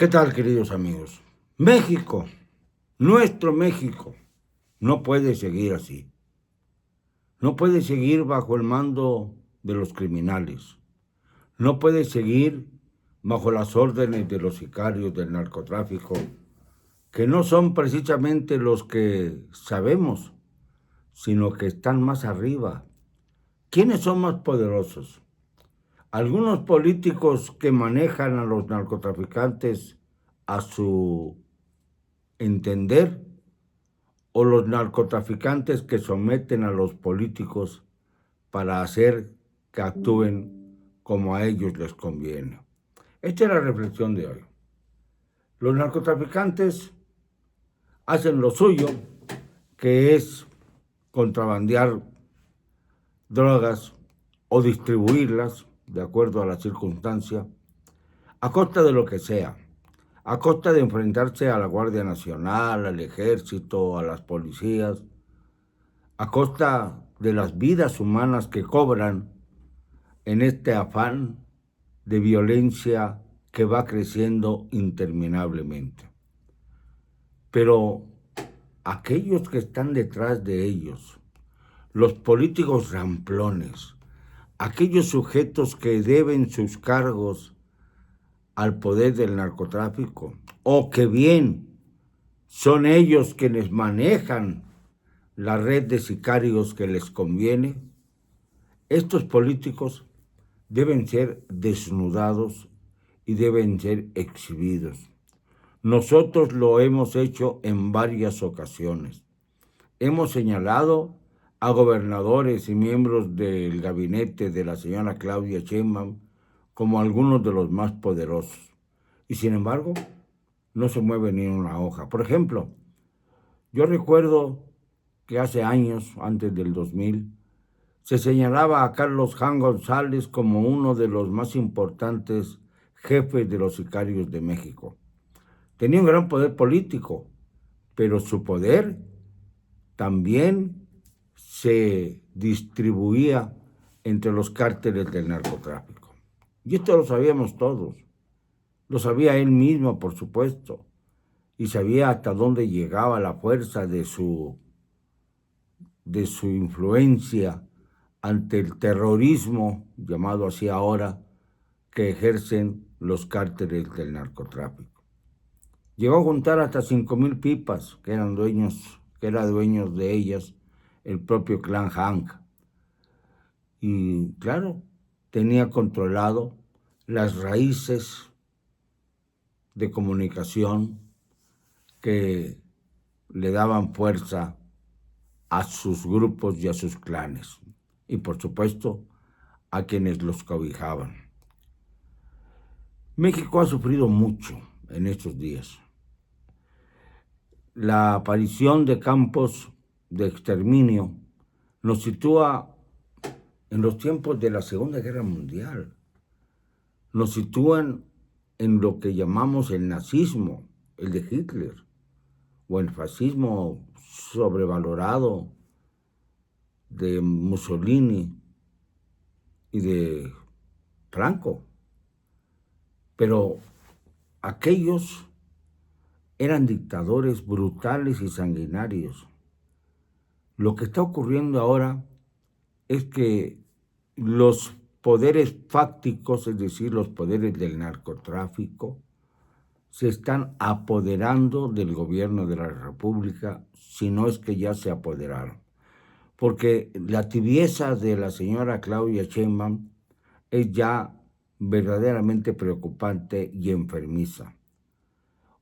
¿Qué tal, queridos amigos? México, nuestro México, no puede seguir así. No puede seguir bajo el mando de los criminales. No puede seguir bajo las órdenes de los sicarios del narcotráfico, que no son precisamente los que sabemos, sino que están más arriba. ¿Quiénes son más poderosos? Algunos políticos que manejan a los narcotraficantes a su entender, o los narcotraficantes que someten a los políticos para hacer que actúen como a ellos les conviene. Esta es la reflexión de hoy. Los narcotraficantes hacen lo suyo, que es contrabandear drogas o distribuirlas, de acuerdo a la circunstancia, a costa de lo que sea, a costa de enfrentarse a la Guardia Nacional, al Ejército, a las policías, a costa de las vidas humanas que cobran en este afán de violencia que va creciendo interminablemente. Pero aquellos que están detrás de ellos, los políticos ramplones, aquellos sujetos que deben sus cargos al poder del narcotráfico, o que bien son ellos quienes manejan la red de sicarios que les conviene, estos políticos deben ser desnudados y deben ser exhibidos. Nosotros lo hemos hecho en varias ocasiones. Hemos señalado a gobernadores y miembros del gabinete de la señora Claudia Sheinbaum como algunos de los más poderosos. Y sin embargo, no se mueve ni una hoja. Por ejemplo, yo recuerdo que hace años, antes del 2000, se señalaba a Carlos Jan González como uno de los más importantes jefes de los sicarios de México. Tenía un gran poder político, pero su poder también se distribuía entre los cárteles del narcotráfico. Y esto lo sabíamos todos. Lo sabía él mismo, por supuesto, y sabía hasta dónde llegaba la fuerza de su influencia ante el terrorismo, llamado así ahora, que ejercen los cárteles del narcotráfico. Llegó a juntar hasta 5,000 pipas que era dueños de ellas el propio clan Hank. Y claro, tenía controlado las raíces de comunicación que le daban fuerza a sus grupos y a sus clanes. Y por supuesto, a quienes los cobijaban. México ha sufrido mucho en estos días. La aparición de campos de exterminio nos sitúa en los tiempos de la Segunda Guerra Mundial. Nos sitúan en lo que llamamos el nazismo, el de Hitler, o el fascismo sobrevalorado de Mussolini y de Franco. Pero aquellos eran dictadores brutales y sanguinarios. Lo que está ocurriendo ahora es que los poderes fácticos, es decir, los poderes del narcotráfico, se están apoderando del gobierno de la República, si no es que ya se apoderaron. Porque la tibieza de la señora Claudia Sheinbaum es ya verdaderamente preocupante y enfermiza.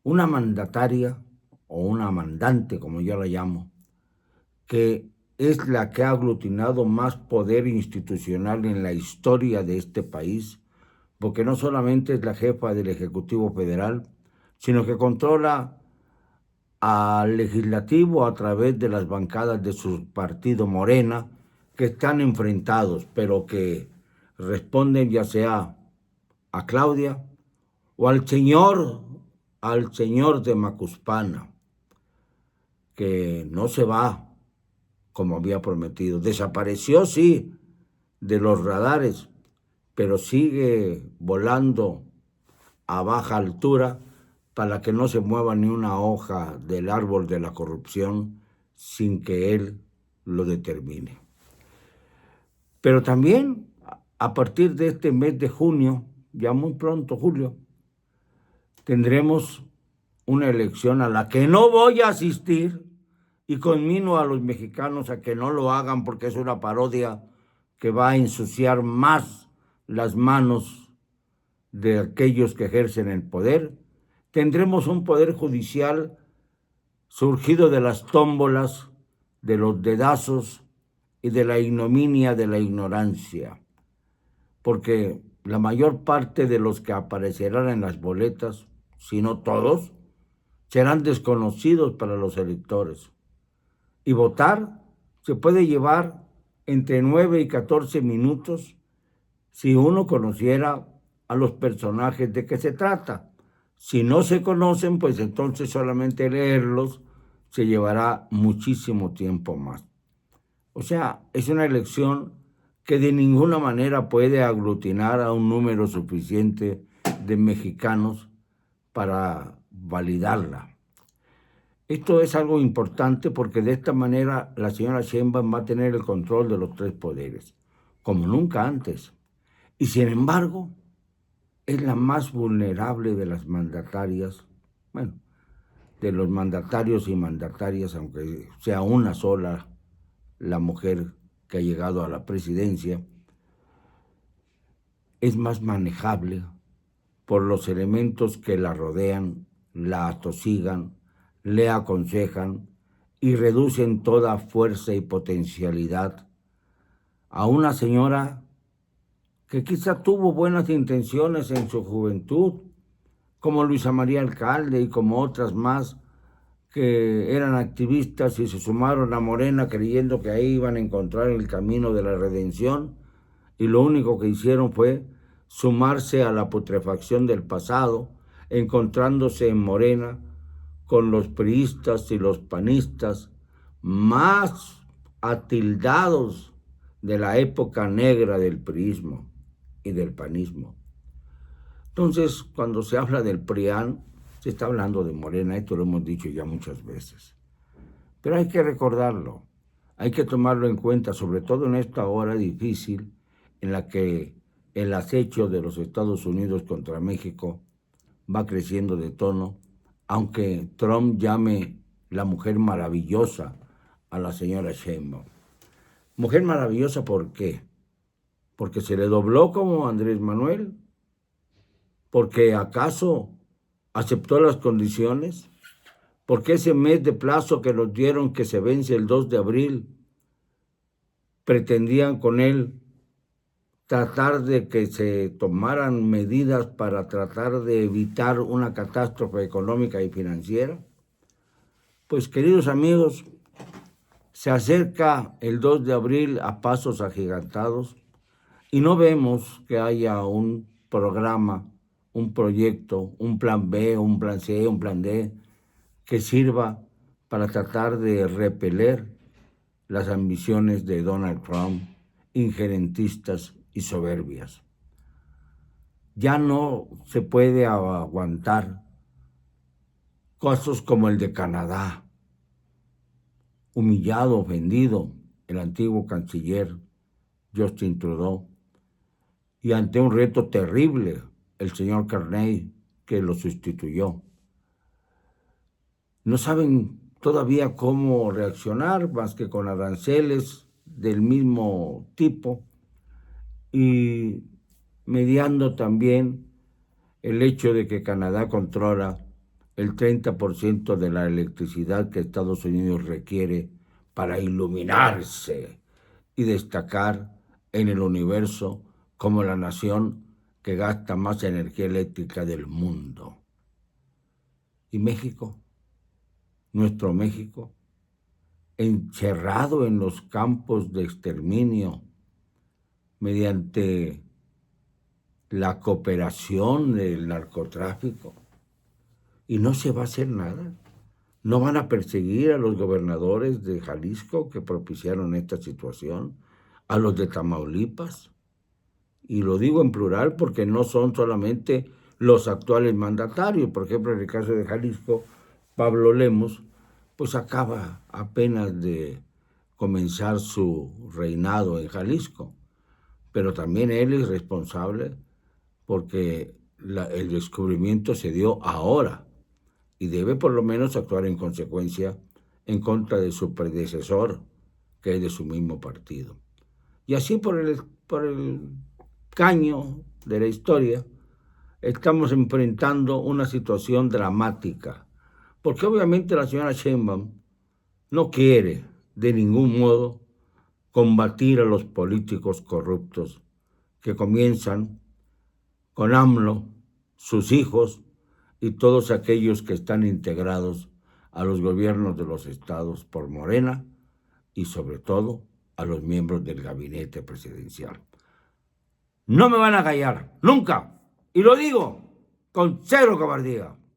Una mandataria, o una mandante, como yo la llamo, que es la que ha aglutinado más poder institucional en la historia de este país, porque no solamente es la jefa del Ejecutivo Federal, sino que controla al legislativo a través de las bancadas de su partido Morena, que están enfrentados, pero que responden ya sea a Claudia o al señor de Macuspana, que no se va como había prometido. Desapareció, sí, de los radares, pero sigue volando a baja altura para que no se mueva ni una hoja del árbol de la corrupción sin que él lo determine. Pero también a partir de este mes de junio, ya muy pronto, julio, tendremos una elección a la que no voy a asistir y conmino a los mexicanos a que no lo hagan porque es una parodia que va a ensuciar más las manos de aquellos que ejercen el poder. Tendremos un poder judicial surgido de las tómbolas, de los dedazos y de la ignominia de la ignorancia, porque la mayor parte de los que aparecerán en las boletas, si no todos, serán desconocidos para los electores. Y votar se puede llevar entre 9 y 14 minutos si uno conociera a los personajes de que se trata. Si no se conocen, pues entonces solamente leerlos se llevará muchísimo tiempo más. O sea, es una elección que de ninguna manera puede aglutinar a un número suficiente de mexicanos para validarla. Esto es algo importante porque de esta manera la señora Sheinbaum va a tener el control de los tres poderes, como nunca antes. Y sin embargo, es la más vulnerable de las mandatarias, bueno, de los mandatarios y mandatarias, aunque sea una sola la mujer que ha llegado a la presidencia, es más manejable por los elementos que la rodean, la atosigan, le aconsejan y reducen toda fuerza y potencialidad a una señora que quizá tuvo buenas intenciones en su juventud, como Luisa María Alcalde y como otras más que eran activistas y se sumaron a Morena creyendo que ahí iban a encontrar el camino de la redención, y lo único que hicieron fue sumarse a la putrefacción del pasado, encontrándose en Morena con los priistas y los panistas más atildados de la época negra del priismo y del panismo. Entonces, cuando se habla del PRIAN, se está hablando de Morena, esto lo hemos dicho ya muchas veces. Pero hay que recordarlo, hay que tomarlo en cuenta, sobre todo en esta hora difícil en la que el acecho de los Estados Unidos contra México va creciendo de tono, aunque Trump llame la mujer maravillosa a la señora Sheinbaum. Mujer maravillosa, ¿por qué? ¿Porque se le dobló como Andrés Manuel? ¿Porque acaso aceptó las condiciones? ¿Porque ese mes de plazo que nos dieron, que se vence el 2 de abril, pretendían con él tratar de que se tomaran medidas para tratar de evitar una catástrofe económica y financiera? Pues, queridos amigos, se acerca el 2 de abril a pasos agigantados y no vemos que haya un programa, un proyecto, un plan B, un plan C, un plan D, que sirva para tratar de repeler las ambiciones de Donald Trump, injerentistas y soberbias. Ya no se puede aguantar casos como el de Canadá. Humillado, ofendido, el antiguo canciller Justin Trudeau, y ante un reto terrible, el señor Carney, que lo sustituyó. No saben todavía cómo reaccionar más que con aranceles del mismo tipo y mediando también el hecho de que Canadá controla el 30% de la electricidad que Estados Unidos requiere para iluminarse y destacar en el universo como la nación que gasta más energía eléctrica del mundo. ¿Y México? Nuestro México, encerrado en los campos de exterminio mediante la cooperación del narcotráfico. Y no se va a hacer nada. No van a perseguir a los gobernadores de Jalisco que propiciaron esta situación, a los de Tamaulipas. Y lo digo en plural porque no son solamente los actuales mandatarios. Por ejemplo, en el caso de Jalisco, Pablo Lemos, pues acaba apenas de comenzar su reinado en Jalisco, pero también él es responsable porque el descubrimiento se dio ahora y debe por lo menos actuar en consecuencia en contra de su predecesor, que es de su mismo partido. Y así por el caño de la historia, estamos enfrentando una situación dramática, porque obviamente la señora Sheinbaum no quiere de ningún modo combatir a los políticos corruptos que comienzan con AMLO, sus hijos y todos aquellos que están integrados a los gobiernos de los estados por Morena y sobre todo a los miembros del gabinete presidencial. No me van a callar, nunca. Y lo digo con cero cobardía.